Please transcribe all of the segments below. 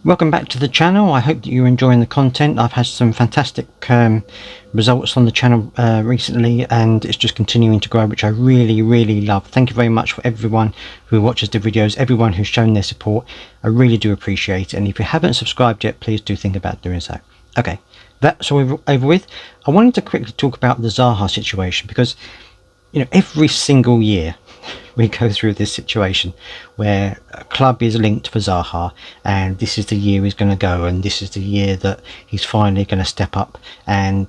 Welcome back to the channel. I hope that you're enjoying the content. I've had some fantastic results on the channel recently, and it's just continuing to grow, which I really love. Thank you very much for everyone who watches the videos, everyone who's shown their support. I really do appreciate it, and if you haven't subscribed yet, please do think about doing so. Okay, that's all over with. I wanted to quickly talk about the Zaha situation, because every single year we go through this situation where a club is linked for Zaha, and this is the year he's going to go, and this is the year that he's finally going to step up and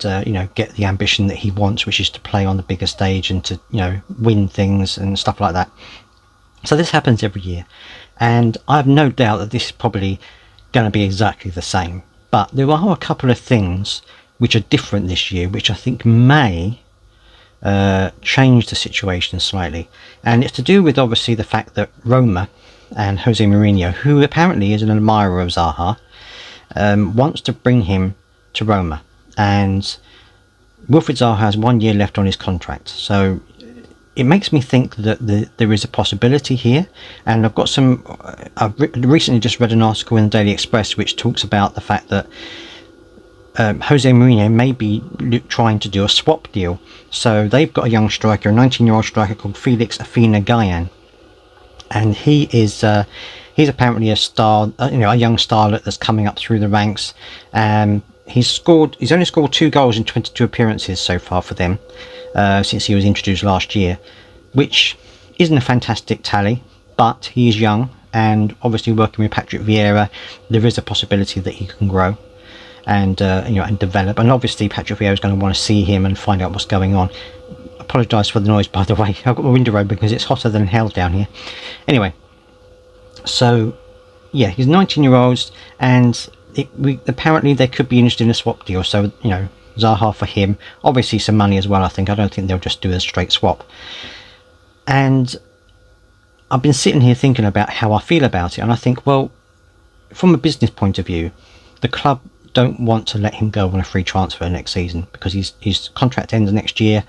get the ambition that he wants, which is to play on the bigger stage and to win things and stuff like that. So this happens every year, and I have no doubt that this is probably going to be exactly the same, but there are a couple of things which are different this year, which I think may change the situation slightly, and it's to do with obviously the fact that Roma and Jose Mourinho, who apparently is an admirer of Zaha, wants to bring him to Roma, and Wilfried Zaha has 1 year left on his contract, so it makes me think that there is a possibility here. And I've got I've recently just read an article in the Daily Express which talks about the fact that Jose Mourinho may be trying to do a swap deal. So they've got a young striker, a 19-year-old striker called Felix Afena-Gyan, and he is he's apparently a star, a young starlet that's coming up through the ranks. He's only scored 2 goals in 22 appearances so far for them since he was introduced last year, which isn't a fantastic tally, but he is young, and obviously working with Patrick Vieira, there is a possibility that he can grow and and develop. And obviously Patrick Vieira is going to want to see him and find out what's going on. Apologise for the noise, by the way. I've got my window open because it's hotter than hell down here. Anyway, so yeah, he's 19-year-olds, and apparently they could be interested in a swap deal. So Zaha for him, obviously some money as well. I don't think they'll just do a straight swap. And I've been sitting here thinking about how I feel about it, and I think, well, from a business point of view, the club don't want to let him go on a free transfer next season, because his contract ends next year,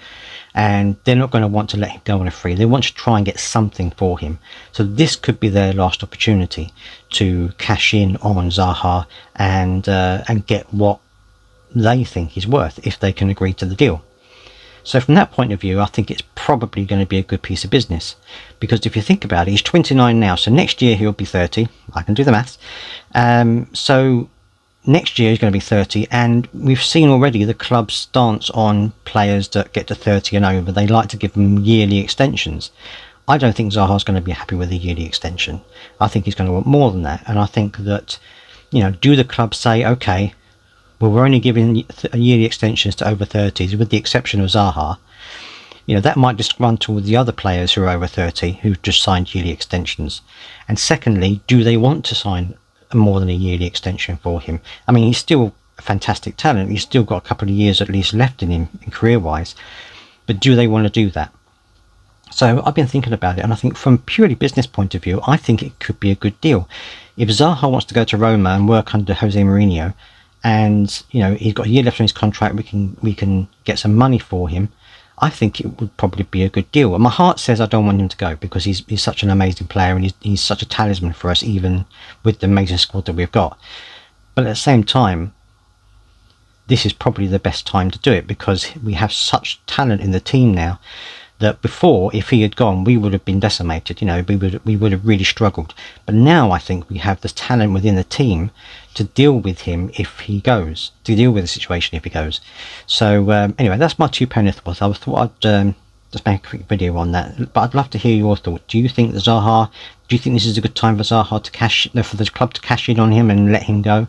and they're not going to want to let him go on a free. They want to try and get something for him. So this could be their last opportunity to cash in on Zaha and get what they think he's worth, if they can agree to the deal. So from that point of view, I think it's probably going to be a good piece of business, because if you think about it, he's 29 now, so next year he'll be 30. I can do the maths. So next year he's going to be 30, and we've seen already the club's stance on players that get to 30 and over. They like to give them yearly extensions. I don't think Zaha's going to be happy with a yearly extension. I think he's going to want more than that, and I think that, do the club say, okay, well, we're only giving yearly extensions to over 30s, with the exception of Zaha. That might disgruntle the other players who are over 30 who've just signed yearly extensions. And secondly, do they want to sign more than a yearly extension for him? I mean, he's still a fantastic talent. He's still got a couple of years at least left in him, career-wise. But do they want to do that? So I've been thinking about it, and I think from a purely business point of view, I think it could be a good deal. If Zaha wants to go to Roma and work under Jose Mourinho, and he's got a year left on his contract, we can get some money for him, I think it would probably be a good deal. And my heart says I don't want him to go, because he's such an amazing player, and he's such a talisman for us, even with the amazing squad that we've got. But at the same time, this is probably the best time to do it, because we have such talent in the team now that before, if he had gone, we would have been decimated. We would have really struggled. But now I think we have the talent within the team to deal with him if he goes, to deal with the situation if he goes. So anyway, that's my 2 penneth worth. I thought I'd just make a quick video on that, but I'd love to hear your thoughts. Do you think this is a good time for Zaha for the club to cash in on him and let him go,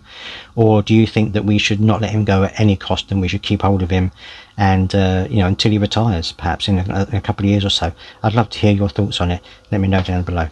or do you think that we should not let him go at any cost, and we should keep hold of him and until he retires, perhaps in a couple of years or so? I'd love to hear your thoughts on it. Let me know down below.